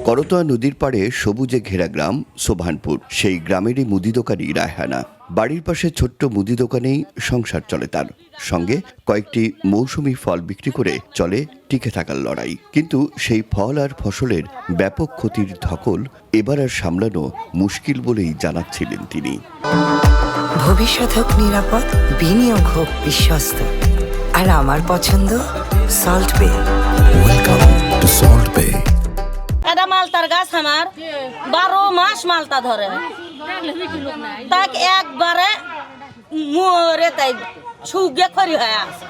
করতোয়া নদীর পাড়ে সবুজে ঘেরা গ্রাম সোভানপুর। সেই গ্রামেরই মুদি দোকানি রায়হানা। বাড়ির পাশে ছোট্ট মুদি দোকানেই সংসার চলে তার। সঙ্গে কয়েকটি মৌসুমি ফল বিক্রি করে চলে টিকে থাকার লড়াই। কিন্তু সেই ফল আর ফসলের ব্যাপক ক্ষতির ধকল এবার আর সামলানো মুশকিল বলেই জানাচ্ছিলেন তিনি। ভবিষ্যৎ হোক নিরাপদ, বিনিয়োগ হোক বিশ্বস্ত, আর আমার পছন্দ সল্ট বে। ওয়েলকাম টু সল্ট বে। এটা মালতার গাছ আমার 12 মাস মালতা ধরে, তাক একবারে মরে তাই শুকিয়ে খড়ি হয়ে আছে।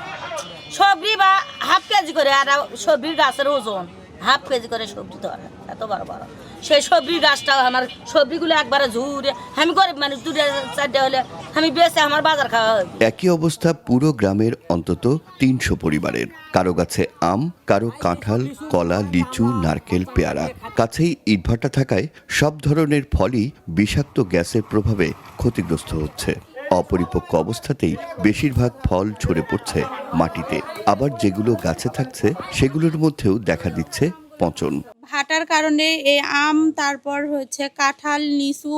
সবজি বা হাফ কেজি করে, আর সবজির গাছের ওজন হাফ কেজি করে সবজি ধরে, এত বড় বড় সেই সবজির গাছটা আমার সবজিগুলো একবারে ঝুড়ে। আমি গরিব মানুষ, 2-4 হলে আমি বেঁচে আমার বাজার খাওয়া হবে। একই অবস্থা পুরো গ্রামের অন্তত 300 পরিবারের। কারো গাছে আম, কারো কাঁঠাল, কলা, লিচু, নারকেল, পেয়ারা। কাছেই ইটভাটা থাকায় সব ধরনের ফলই বিষাক্ত গ্যাসের প্রভাবে ক্ষতিগ্রস্ত হচ্ছে। অপরিপক্ক অবস্থাতেই বেশিরভাগ ফল ঝরে পড়ছে মাটিতে। আবার যেগুলো গাছে থাকছে সেগুলোর মধ্যেও দেখা দিচ্ছে পচন। ভাটার কারণে এই আম, তারপর হচ্ছে কাঁঠাল, লিচু,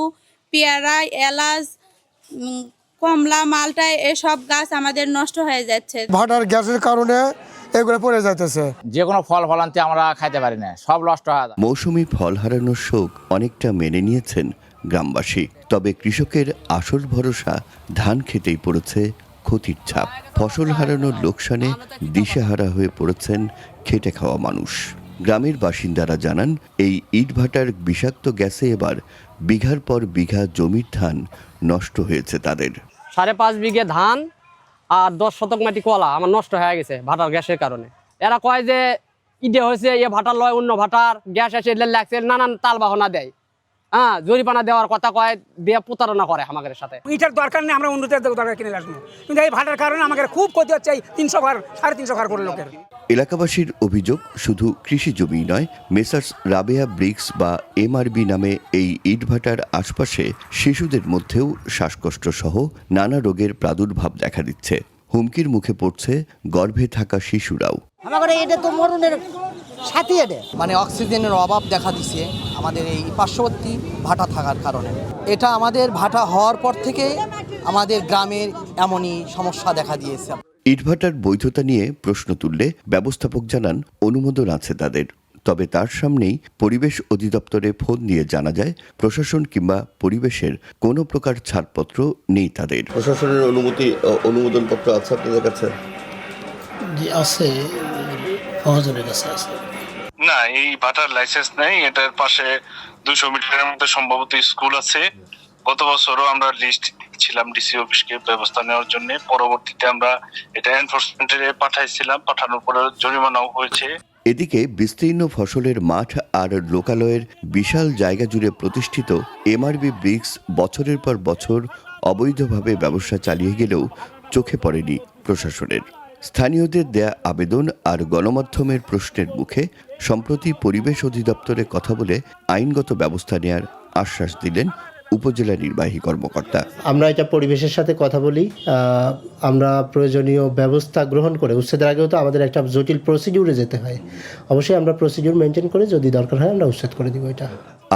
পেয়ারা, এলাচ, কমলা, মালটা এসব গাছ আমাদের নষ্ট হয়ে যাচ্ছে। ভাটার গ্যাসের কারণে এগুলো পড়ে যাইতেছে। যে কোনো ফল ফলান্তি আমরা খাইতে পারি না, সব নষ্ট হয়ে যায়। মৌসুমি ফল হারানোর শোক অনেকটা মেনে নিয়েছেন গ্রামবাসী। তবে কৃষকের আসল ভরসা ধান খেতেই পড়েছে ক্ষতির ছাপ। ফসল হারানোর লোকসানে দিশেহারা হয়ে পড়েছেন খেটে খাওয়া মানুষ। গ্রামের বাসিন্দারা জানান, এই ইটভাটার বিষাক্ত গ্যাসে এবার বিঘার পর বিঘা জমির ধান নষ্ট হয়েছে তাদের। 5.5 বিঘে ধান আর 10 শতক মাটি কলা আমার নষ্ট হয়ে গেছে ভাটার গ্যাসের কারণে। এরা কয় যে ইডে হয়েছে, এ ভাটার লয় অন্য ভাটার গ্যাস এসে লাগছে, নানান তাল বাহনা দেয়। হ্যাঁ, জরিপানা দেওয়ার কথা কয়, দিয়ে প্রতারণা করে আমাদের সাথে। এটার দরকার নেই, আমরা উন্নতির দরকার কিনে আসবো, কিন্তু এই ভাটার কারণে আমাদের খুব ক্ষতি হচ্ছে। 300 ঘর 350 ঘর করে লোকের। এলাকাবাসীর অভিযোগ, শুধু কৃষি জমি নয়, মেসার্স রাবেয়া ব্রিক্স বা MRB নামে এই ইটভাটার আশপাশে শিশুদের মধ্যেও শ্বাসকষ্ট সহ নানা রোগের প্রাদুর্ভাব দেখা দিচ্ছে। হুমকির মুখে পড়ছে গর্ভে থাকা শিশুরাও। এটা তো মরণের সাথে মানে অক্সিজেনের অভাব দেখা দিচ্ছে আমাদের এই পার্শ্ববর্তী ভাটা থাকার কারণে। এটা আমাদের ভাটা হওয়ার পর থেকে আমাদের গ্রামের এমনই সমস্যা দেখা দিয়েছে। ইটভাটার বৈধতা নিয়ে প্রশ্ন তুললে ব্যবস্থাপক জানান অনুমোদন আছে তাদের। তবে তার সামনেই পরিবেশ অধিদপ্তরে ফোন দিয়ে জানা যায় প্রশাসন কিংবা পরিবেশের কোনো প্রকার ছাড়পত্র নেই তাদের। প্রশাসনের অনুমোদনপত্র আছে আপনাদের কাছে? জি আছে, মহাজনের কাছে আছে। না, এই ভাটার লাইসেন্স নেই। এটার পাশে 200 মিটারের মধ্যে সম্ভবত স্কুল আছে। গত বছরও আমরা লিস্ট ছিলাম ডিসি অফিসকে ব্যবস্থা নেওয়ার জন্য। পরবর্তীতে আমরা এটা এনফোর্সমেন্টে পাঠাইছিলাম, পাঠানোর পরে জরিমানাও হয়েছে। এদিকে বিস্তীর্ণ ফসলের মাঠ আর লোকালয়ের বিশাল জায়গা জুড়ে প্রতিষ্ঠিত MRB ব্রিক্স বছরের পর বছর অবৈধভাবে ব্যবসা চালিয়ে গেলেও চোখে পড়েনি প্রশাসনের। স্থানীয়দের দেয়া আবেদন আর গণমাধ্যমের প্রশ্নের মুখে সম্প্রতি পরিবেশ অধিদপ্তরে কথা বলে আইনগত ব্যবস্থা নেয়ার আশ্বাস দিলেন উপজেলা নির্বাহী কর্মকর্তা। আমরা এটা পরিবেশের সাথে কথা বলি, আমরা প্রয়োজনীয় ব্যবস্থা গ্রহণ করে উচ্ছেদের আগেও তো আমাদের একটা জটিল প্রসিডিউরে যেতে হয়। অবশ্যই আমরা প্রসিডিউর মেনটেন করে যদি দরকার হয় আমরা উচ্ছেদ করে দিব এটা।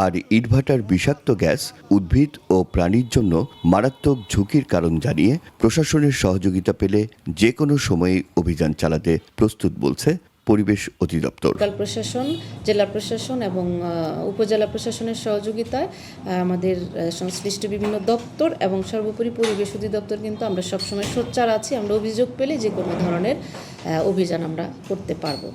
আর ইটভাটার বিষাক্ত গ্যাস উদ্ভিদ ও প্রাণীর জন্য মারাত্মক ঝুঁকির কারণ জানিয়ে প্রশাসনের সহযোগিতা পেলে যে কোনো সময়ে অভিযান চালাতে প্রস্তুত বলছে পরিবেশ অধিদপ্তর। প্রশাসন, জেলা প্রশাসন এবং উপজেলা প্রশাসনের সহযোগিতায় আমাদের সংশ্লিষ্ট বিভিন্ন দপ্তর এবং সর্বোপরি পরিবেশ অধিদপ্তর কিন্তু আমরা সবসময় সোচ্চার আছি। আমরা অভিযোগ পেলে যে কোনো ধরনের অভিযান আমরা করতে পারবো।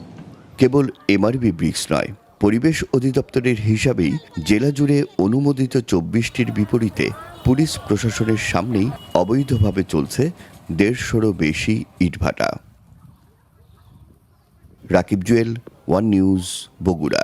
কেবল MRB ব্রিক্স নয়, পরিবেশ অধিদপ্তরের হিসাবেই জেলা জুড়ে অনুমোদিত 24টির বিপরীতে পুলিশ প্রশাসনের সামনেই অবৈধভাবে চলছে 150-এরও বেশি ইটভাটা। Rakib Jewel, one news, Bogura.